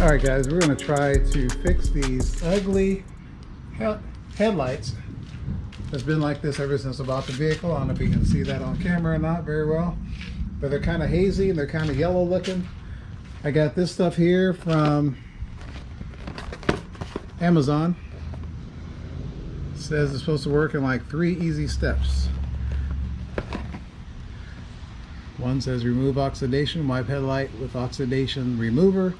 Alright guys, we're going to try to fix these ugly headlights. It's been like this ever since I bought the vehicle. I don't know if you can see that on camera or not very well, but they're kind of hazy and they're kind of yellow looking. I got this stuff here from Amazon. It says it's supposed to work in like 3 easy steps. One says remove oxidation, wipe headlight with oxidation remover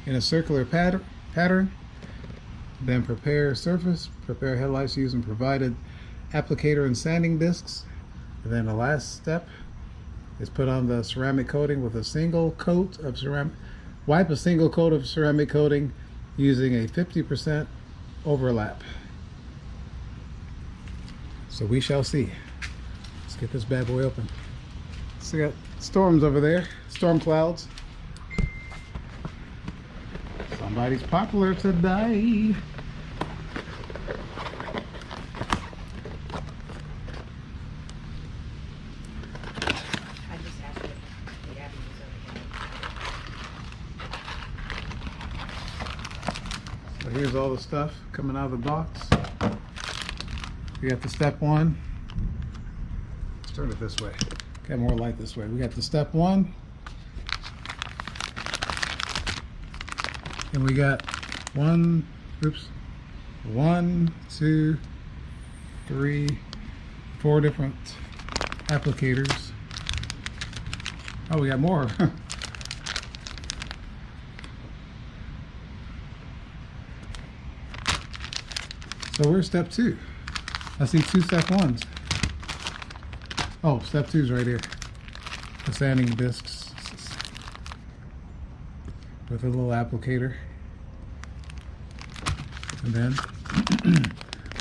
in a circular pattern. Then prepare surface, prepare headlights using provided applicator and sanding discs. And then the last step is put on the ceramic coating with a single coat of ceramic. Wipe a single coat of ceramic coating using a 50% overlap. So we shall see. Let's get this bad boy open. So we got storms over there, storm clouds. Somebody's popular today. So here's all the stuff coming out of the box. We got the step 1. Let's turn it this way. Got more light this way. We got the step 1. And we got 1, 2, 3, 4 different applicators. Oh, we got more. So where's step 2? I see 2 step 1s. Oh, step 2's right here. The sanding discs with a little applicator. And then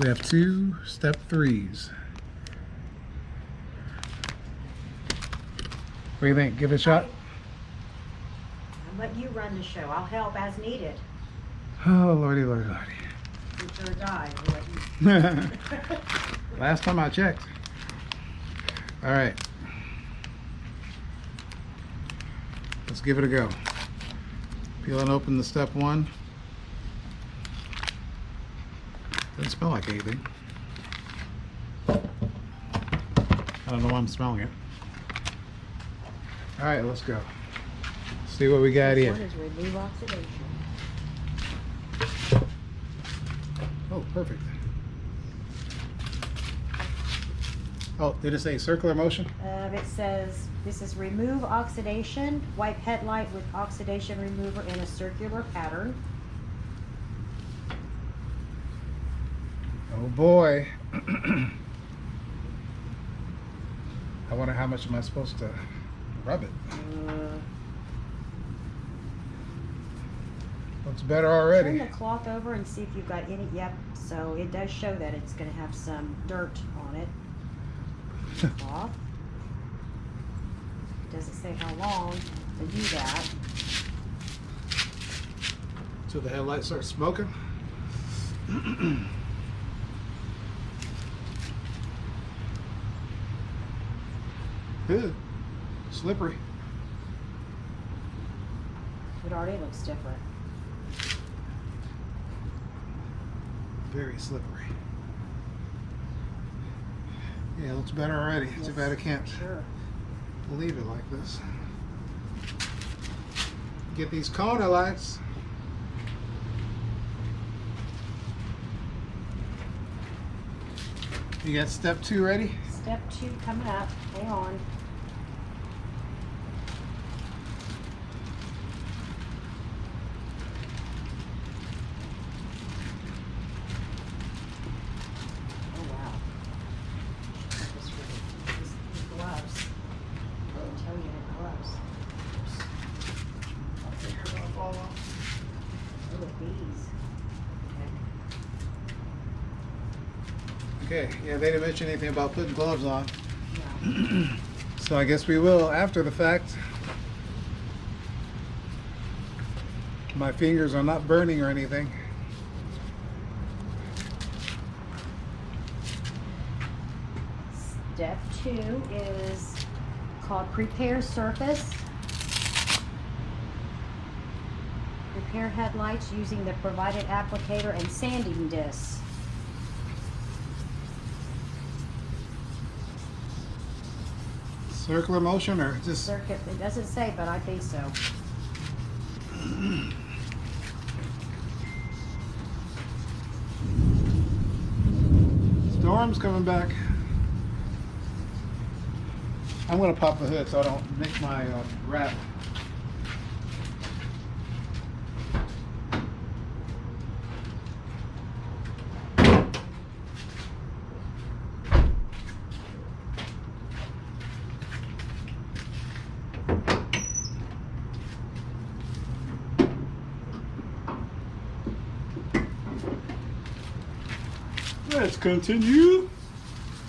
we have 2 step 3s. What do you think? Give it a shot? I'll let you run the show. I'll help as needed. Oh, lordy, lordy, lordy. Until I die. Last time I checked. All right. Let's give it a go. Peel and open the step 1. Doesn't smell like anything. I don't know why I'm smelling it. All right, let's go. See what we got here. One is remove oxidation. Oh, perfect. Oh, did it say circular motion? It says this is remove oxidation, wipe headlight with oxidation remover in a circular pattern. Oh boy. I wonder how much am I supposed to rub it? Looks better already. Turn the cloth over and see if you've got any. Yep, so it does show that it's going to have some dirt on it. Cloth. Doesn't say how long to do that. Till the headlight starts smoking. Ew, slippery. It already looks different. Very slippery. Yeah, it looks better already. Yes, Too bad I can't sure. leave it like this. Get these Kona lights. You got step 2 ready? Step 2 coming up. Hang on. Oh wow. These gloves. I didn't tell you the gloves. They're gonna fall off. Oh, the bees. Okay, yeah, they didn't mention anything about putting gloves on. Yeah. So I guess we will after the fact. My fingers are not burning or anything. Step 2 is called prepare surface. Repair headlights using the provided applicator and sanding discs. Circular motion or just Circuit, it doesn't say, but I think so. storm's coming back. I'm gonna pop the hood so I don't nick my wrap. Let's continue.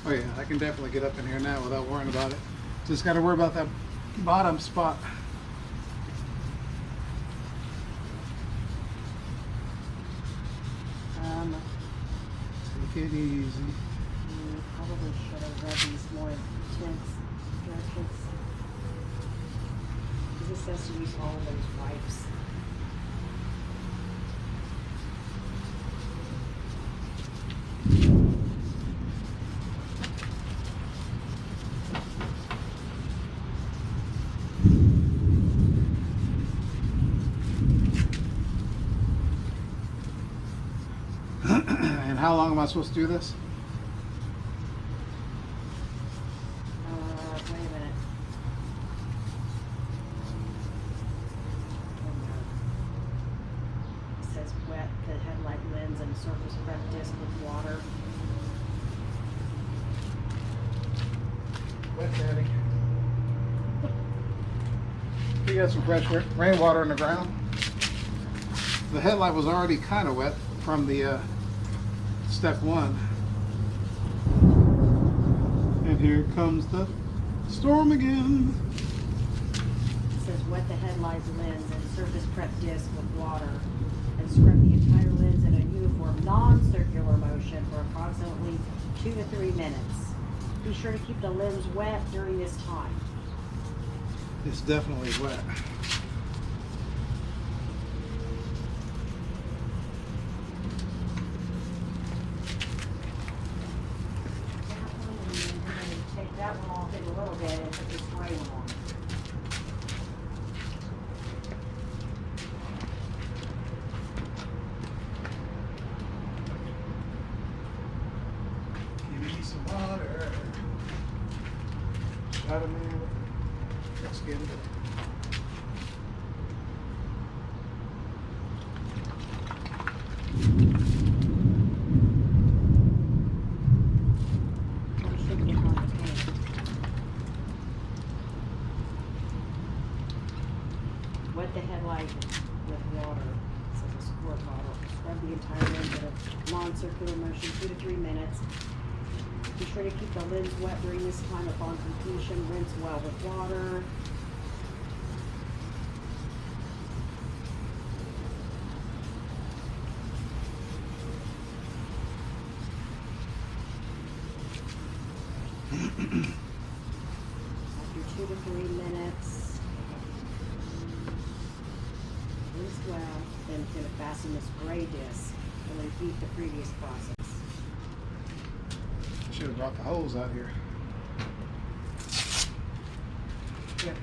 Oh yeah, I can definitely get up in here now without worrying about it. Just got to worry about that bottom spot. Take it easy. Probably should have read these more intense directions. Because it says to use all of those wipes. And how long am I supposed to do this? Wait a minute. Oh, no. It says wet the headlight lens and surface prep disc with water. Wet daddy. We got some fresh rainwater in the ground. The headlight was already kind of wet from the step one. And here comes the storm again. It says wet the headlight lens and surface prep disc with water and scrub the entire lens in a uniform non-circular motion for approximately 2 to 3 minutes. Be sure to keep the lens wet during this time. It's definitely wet. Take that one off in a little bit and put this gray one on. Give me some water. Shot him in with the skin. Wet the headlight with water. It says a squirt bottle. Scrub the entire lens in a non-circular motion 2 to 3 minutes. Be sure to keep the lens wet during this time. Upon completion, rinse well with water. After 2 to 3 minutes, rinse well, then going to fasten this gray disc and repeat the previous process. Should have brought the hose out here. Yeah.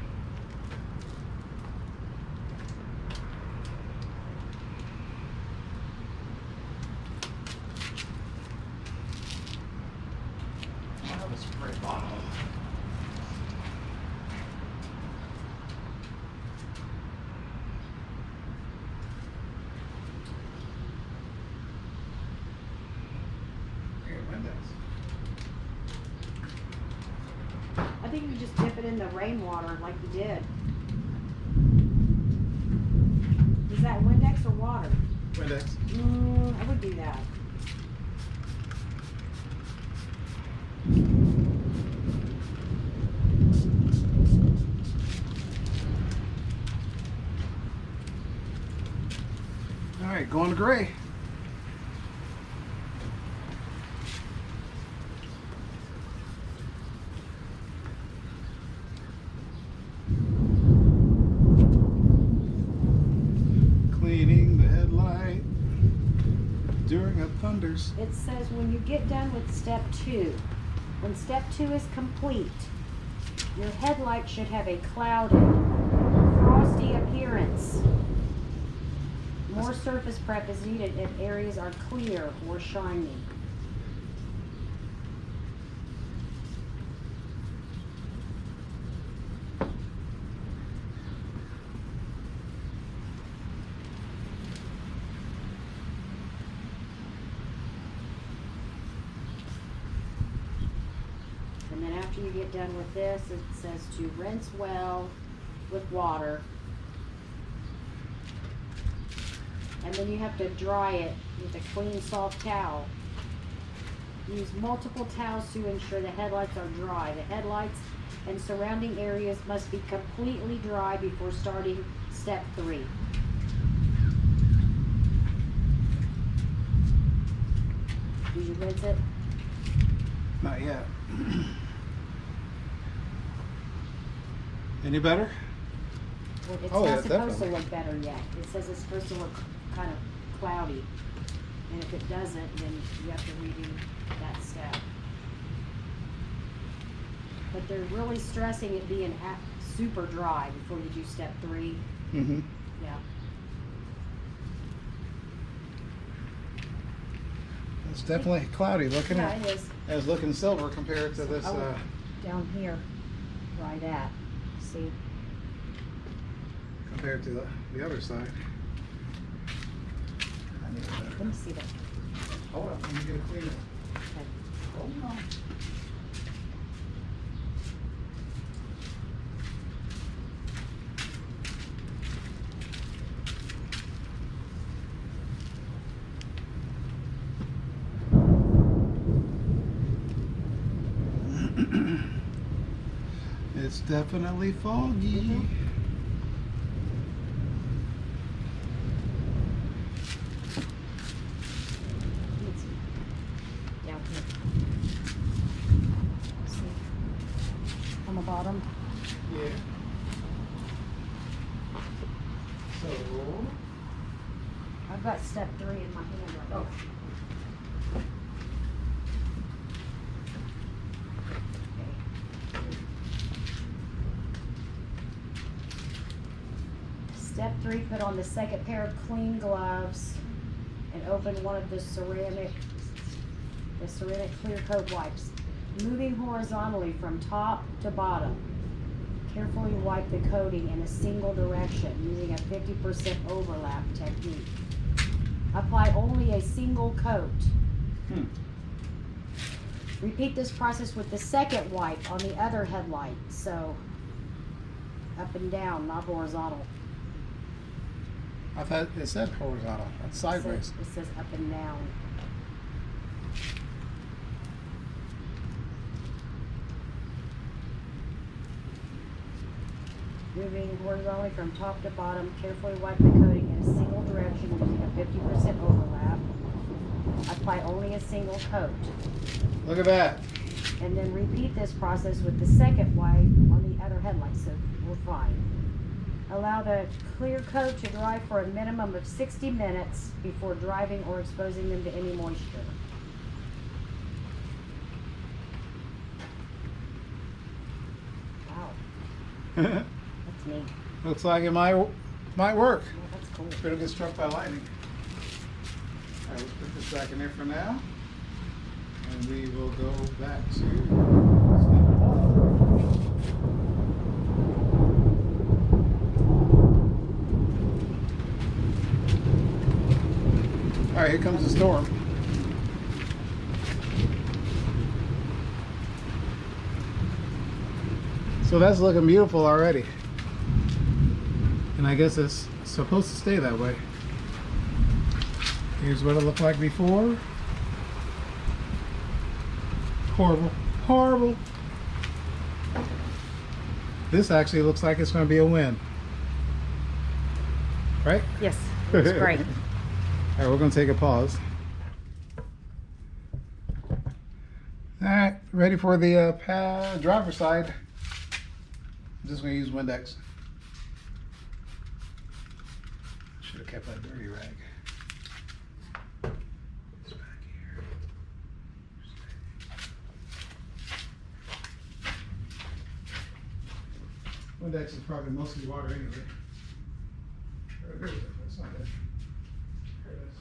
That was a spray bottle. Here, Windex. I think you just dip it in the rainwater like you did. Is that Windex or water? Windex. I would do that. All right, going to gray. Clean during a thunders. It says when you get done with step 2, when step 2 is complete, your headlight should have a clouded, frosty appearance. More surface prep is needed if areas are clear or shiny. And then after you get done with this, it says to rinse well with water. And then you have to dry it with a clean, soft towel. Use multiple towels to ensure the headlights are dry. The headlights and surrounding areas must be completely dry before starting step 3. Did you rinse it? Not yet. Any better? Well, it's Oh, not yeah, supposed definitely. to look better yet. It says it's supposed to look kind of cloudy. And if it doesn't, then you have to redo that step. But they're really stressing it being super dry before you do step 3. Mm-hmm. Yeah. It's definitely cloudy looking. Yeah, it is. It's looking silver compared to this. Oh, down here, right at. See? Compared to the other side. I need a better. Let me see that. Hold up, let me get a cleaner. Okay. Hold on. It's definitely foggy. Mhm. Let's see. Down here. See? On the bottom. Yeah. So, I've got step 3 in my hand right now. Step 3, put on the second pair of clean gloves and open one of the ceramic clear coat wipes. Moving horizontally from top to bottom. Carefully wipe the coating in a single direction using a 50% overlap technique. Apply only a single coat. Repeat this process with the second wipe on the other headlight. So, up and down, not horizontal. I thought it said horizontal. That's sideways. It says up and down. Moving horizontally from top to bottom, carefully wipe the coating in a single direction using a 50% overlap. Apply only a single coat. Look at that. And then repeat this process with the second wipe on the other headlight, so we're fine. Allow the clear coat to dry for a minimum of 60 minutes before driving or exposing them to any moisture. Wow, that's neat. Looks like it might work. Yeah, that's cool. Better get struck by lightning. All right, let's put this back in there for now. And we will go back to step 1. All right, here comes the storm. So that's looking beautiful already. And I guess it's supposed to stay that way. Here's what it looked like before. Horrible, horrible. This actually looks like it's going to be a win. Right? Yes, it was great. All right, we're going to take a pause. All right, ready for the driver's side. I'm just going to use Windex. Should have kept that dirty rag. index is probably mostly water anyway. That's not it. There it is.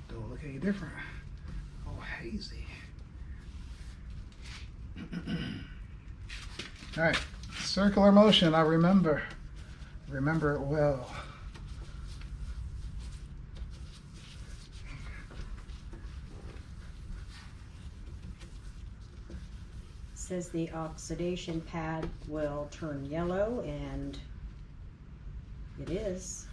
Don't look any different. Oh, hazy. All right, circular motion. I remember it well. Says the oxidation pad will turn yellow, and it is.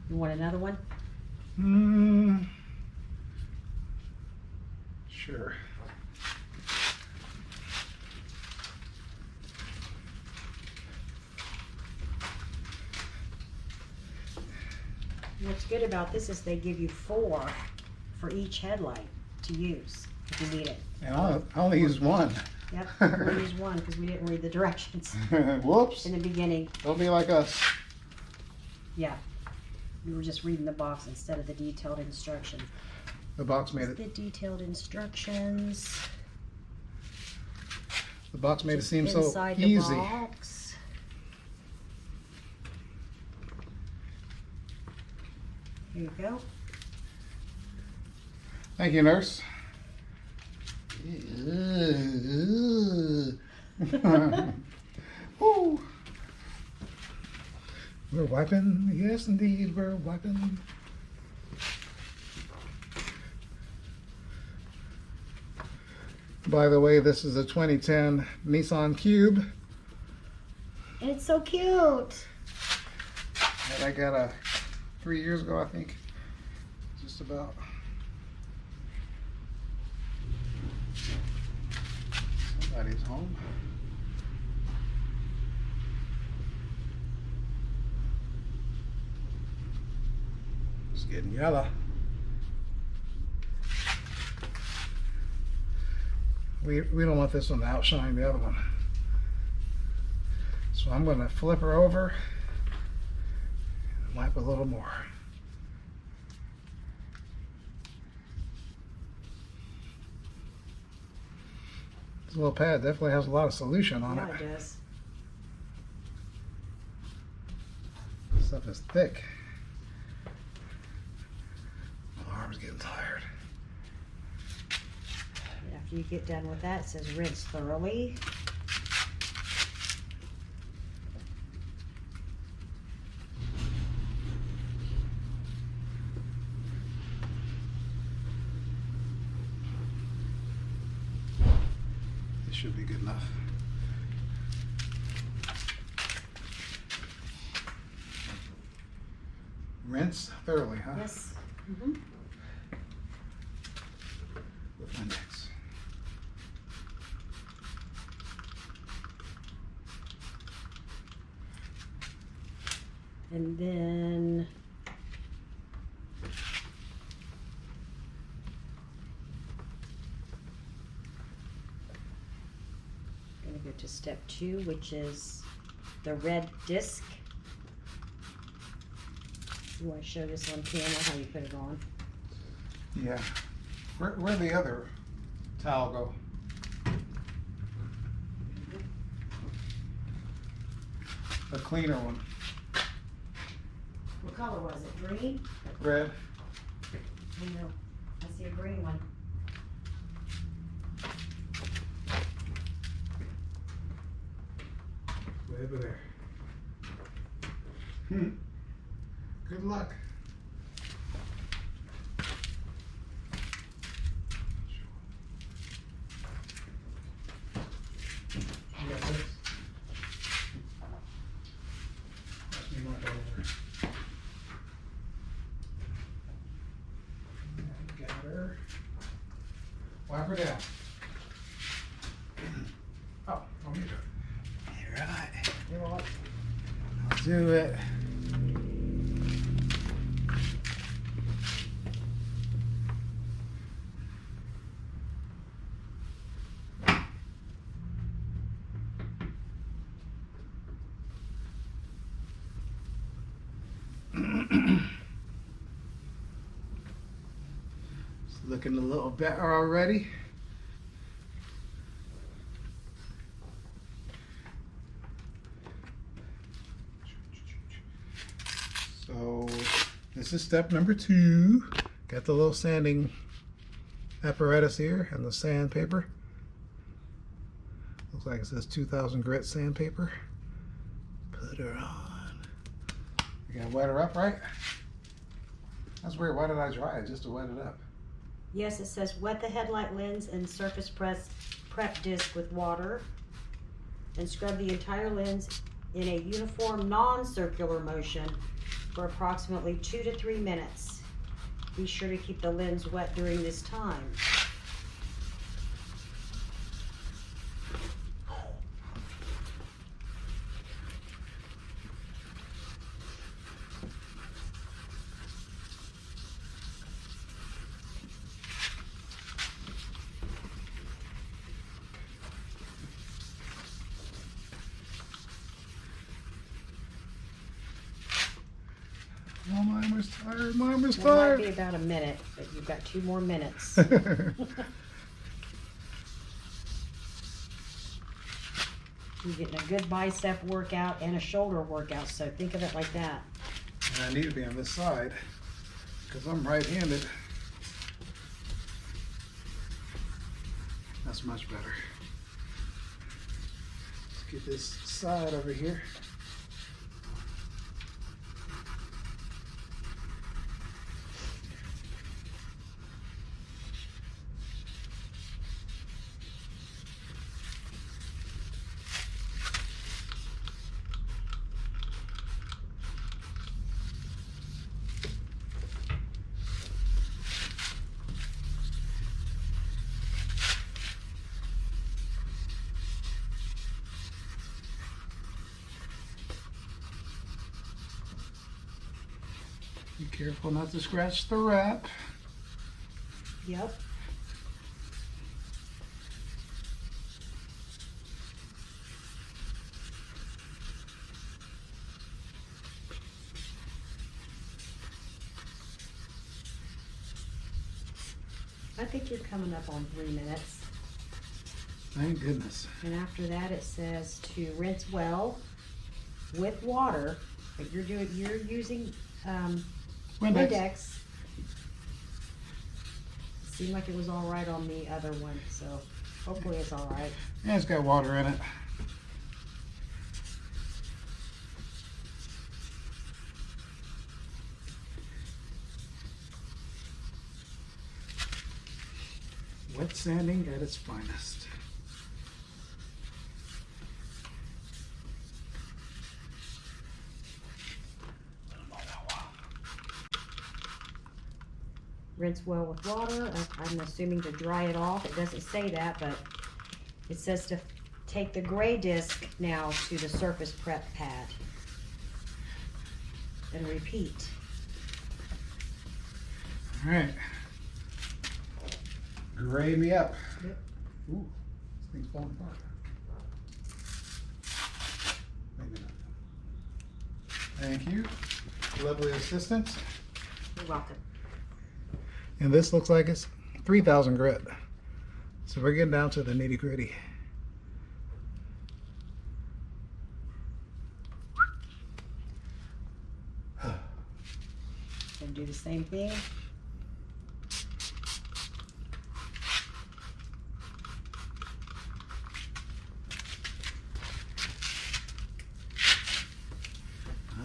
You want another one? Sure. What's good about this is they give you 4 for each headlight to use if you need it. And I only used one. Yep, we used one because we didn't read the directions Whoops. in the beginning. Don't be like us. Yeah, we were just reading the box instead of the detailed instructions. The box made it. The detailed instructions. The box made it seem so inside the easy. box. Here you go. Thank you, nurse. Woo. We're wiping. Yes, indeed, we're wiping. By the way, this is a 2010 Nissan Cube And it's so cute. that I got 3 years ago, I think. Just about. Somebody's home. It's getting yellow. We don't want this one to outshine the other one. So I'm going to flip her over and wipe a little more. This little pad definitely has a lot of solution on Yeah, it. it does. This stuff is thick. My arm's getting tired. After you get done with that, it says rinse thoroughly. This should be good enough. Rinse thoroughly, huh? Yes. Mm-hmm. With my next. And then gonna go to step 2, which is the red disc. You want to show this on camera how you put it on? Yeah. Where'd the other towel go? The cleaner one. What color was it? Green? Red. I know. I see a green one. Way over there. Good luck. You got this? Watch me walk over. Got her. Wipe her down. Oh, let me do it. All right. You know what? I'll do it. looking a little better already. So this is step number 2. Got the little sanding apparatus here and the sandpaper. Looks like it says 2000 grit sandpaper. Put her on. You gotta wet her up, right? That's weird. Why did I dry it? Just to wet it up. Yes, it says wet the headlight lens and surface prep disc with water and scrub the entire lens in a uniform non-circular motion for approximately 2 to 3 minutes. Be sure to keep the lens wet during this time. Oh, Mama's tired. Mama's It might tired. be about a minute, but you've got 2 more minutes. You're getting a good bicep workout and a shoulder workout, so think of it like that. And I need to be on this side because I'm right-handed. That's much better. Let's get this side over here. Be careful not to scratch the wrap. Yep. I think you're coming up on 3 minutes. Thank goodness. And after that, it says to rinse well with water, but you're using Windex. Seemed like it was all right on the other one, so hopefully it's all right. Yeah, it's got water in it. Wet sanding at its finest. Rinse well with water. I'm assuming to dry it off. It doesn't say that, but it says to take the gray disc now to the surface prep pad and repeat. All right. Gray me up. Yep. Ooh, this thing's falling apart. Maybe not. Thank you. Lovely assistance. You're welcome. And this looks like it's 3000 grit. So we're getting down to the nitty gritty. Gonna do the same thing.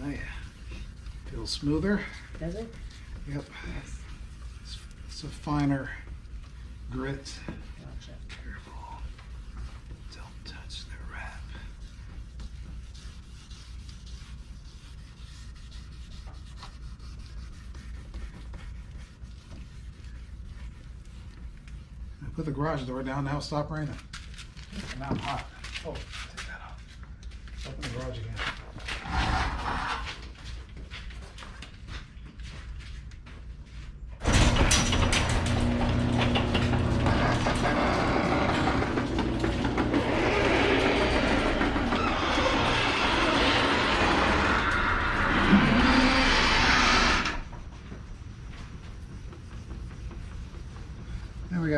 Oh yeah. Feels smoother. Does it? Yep. Yes. It's a finer grit. Gotcha. Careful. Don't touch the wrap. I put the garage door down, now it's stopped raining. And now I'm hot. Oh, take that off. Open the garage again.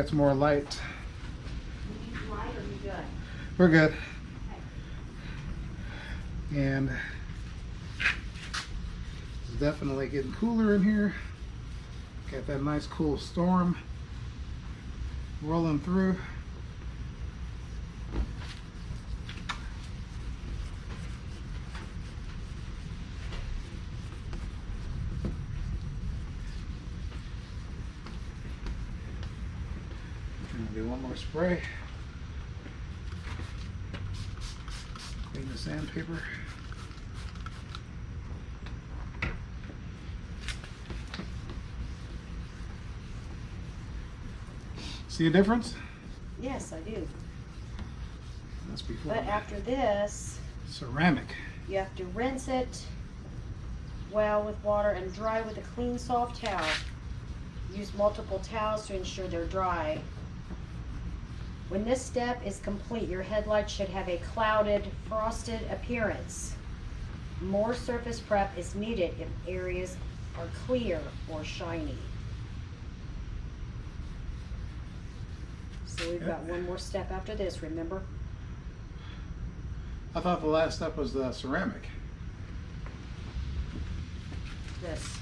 got some more light. You need light or you good? We're good. Okay. And it's definitely getting cooler in here. Got that nice cool storm rolling through. Do one more spray. Clean the sandpaper. See a difference? Yes, I do. That's before. But after this, Ceramic. you have to rinse it well with water and dry with a clean, soft towel. Use multiple towels to ensure they're dry. When this step is complete, your headlight should have a clouded, frosted appearance. More surface prep is needed if areas are clear or shiny. So we've got one more step after this, remember? I thought the last step was the ceramic. This.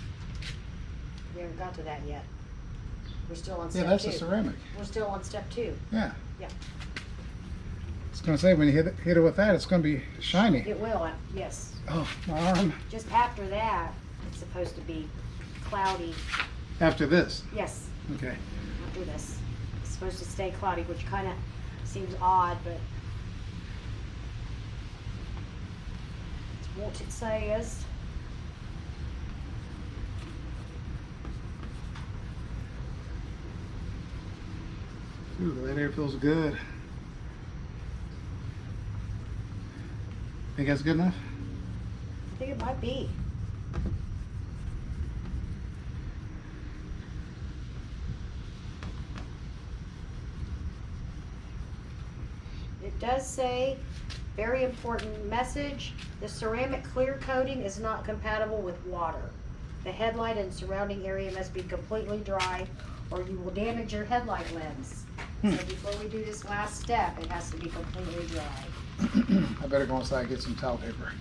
We haven't got to that yet. We're still on Yeah, step that's two. the ceramic. We're still on step 2. Yeah. Yeah. I was gonna say when you hit it with that, it's gonna be shiny. It will, yes. Oh, my arm. Just after that, it's supposed to be cloudy. After this. Yes, Okay. after this. It's supposed to stay cloudy, which kind of seems odd, but it's what it says. Ooh, that air feels good. Think that's good enough? I think it might be. It does say, very important message, the ceramic clear coating is not compatible with water. The headlight and surrounding area must be completely dry or you will damage your headlight lens. So before we do this last step, it has to be completely dry. I better go inside and get some towel paper.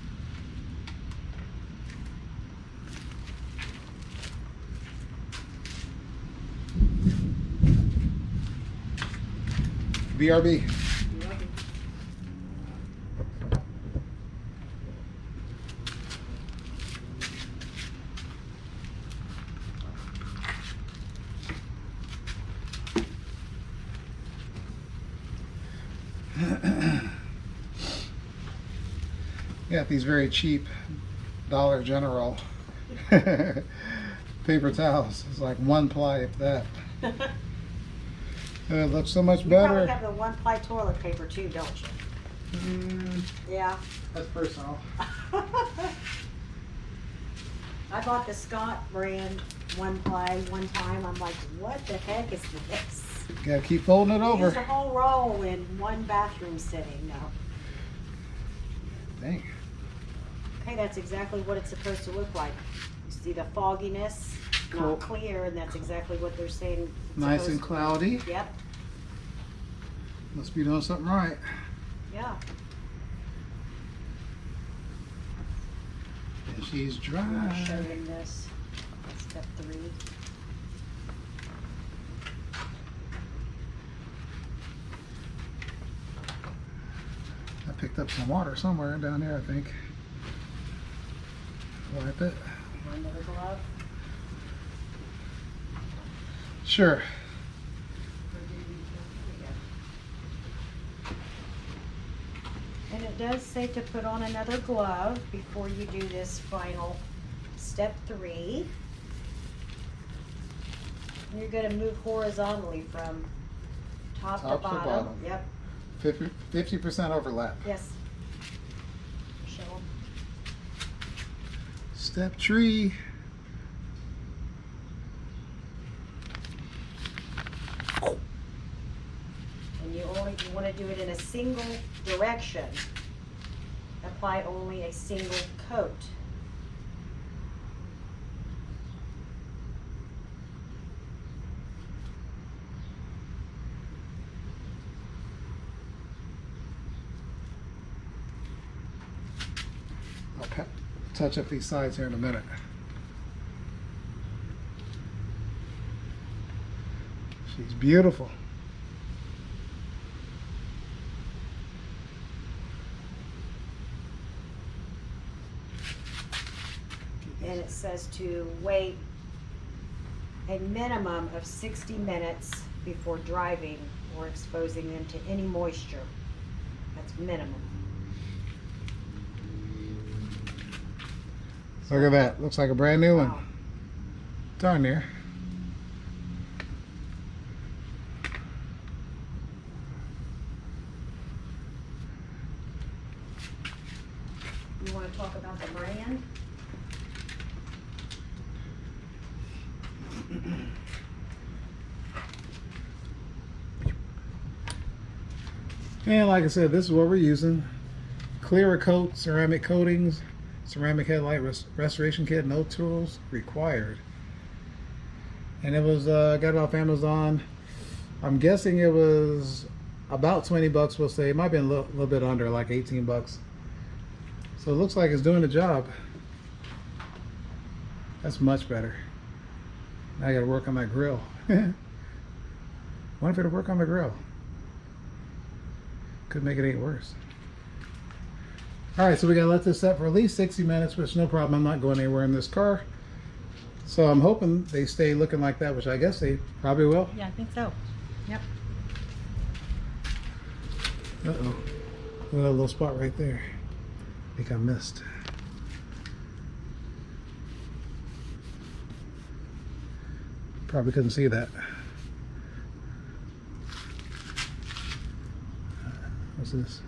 BRB. Got these very cheap Dollar General paper towels. It's like 1 ply if that. It looks so much You better. probably have the one-ply toilet paper too, don't you? Yeah. That's personal. I bought the Scott brand one-ply one time. I'm like, what the heck is this? Gotta keep folding it Used a over. whole roll in one bathroom sitting. No. Dang. Okay, that's exactly what it's supposed to look like. You see the fogginess, Cool. not clear, and that's exactly what they're saying. It's Nice supposed and to be. cloudy. Yep. Must be doing something right. Yeah. And she's I'm dry. showing this. Step 3. I picked up some water somewhere down there, I think. Wipe it. Another glove. Sure. And it does say to put on another glove before you do this final step 3. And you're going to move horizontally from top to Top to bottom. bottom. Yep. 50% overlap. Yes. Show 'em. Step 3. And you want to do it in a single direction. Apply only a single coat. touch up these sides here in a minute. She's beautiful. And it says to wait a minimum of 60 minutes before driving or exposing them to any moisture. That's minimum. Look at that. Looks like a brand new one. Wow. Darn near. You want to talk about the brand? And like I said, this is what we're using. Cerakote ceramic coatings, ceramic headlight restoration kit, no tools required. And it was got it off Amazon. I'm guessing it was about 20 bucks, we'll say. It might have been a little bit under, like 18 bucks. So it looks like it's doing the job. That's much better. Now I gotta work on that grill. Wonder if it'll work on the grill. Could make it ain't worse. Alright, so we gotta let this set for at least 60 minutes, which no problem. I'm not going anywhere in this car. So I'm hoping they stay looking like that, which I guess they probably will. Yeah, I think so. Yep. Uh-oh. Look at that little spot right there. I think I missed. Probably couldn't see that. What's this?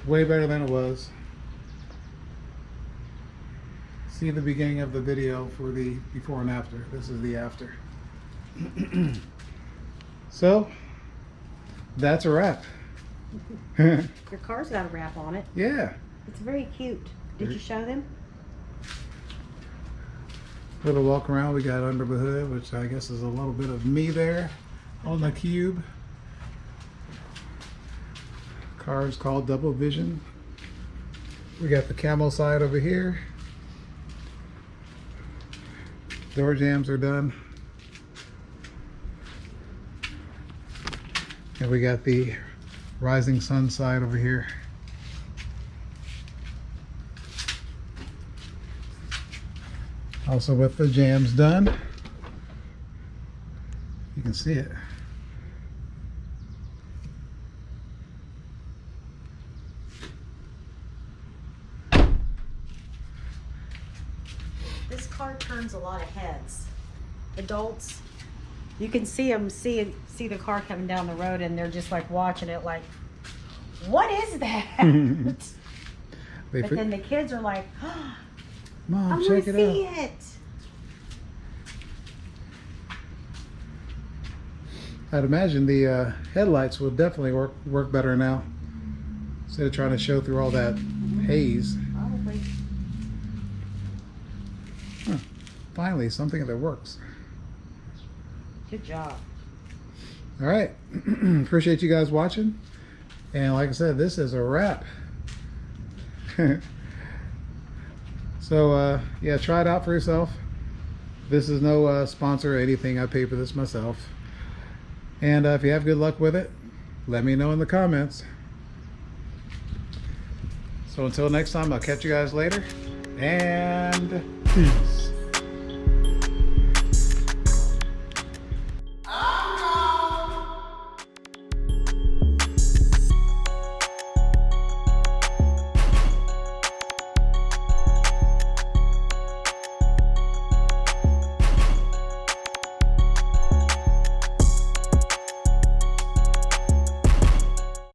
Way better than it was. See the beginning of the video for the before and after. This is the after. So that's a wrap. Your car's got a wrap on it. Yeah. It's very cute. Did you show them? Little walk around we got under the hood, which I guess is a little bit of me there on the cube. Car is called Double Vision. We got the camo side over here. Door jambs are done. And we got the rising sun side over here. Also with the jambs done. You can see it. This car turns a lot of heads. Adults, you can see them see the car coming down the road, and they're just like watching it, like, what is that? But then the kids are like, oh, Mom, I'm check gonna it see out. it. I'd imagine the headlights will definitely work better now, instead of trying to show through all that haze. Probably. Huh. Finally, something that works. Good job. All right. Appreciate you guys watching. And like I said, this is a wrap. So, yeah, try it out for yourself. This is no sponsor or anything. I pay for this myself. And if you have good luck with it, let me know in the comments. So until next time, I'll catch you guys later. And peace.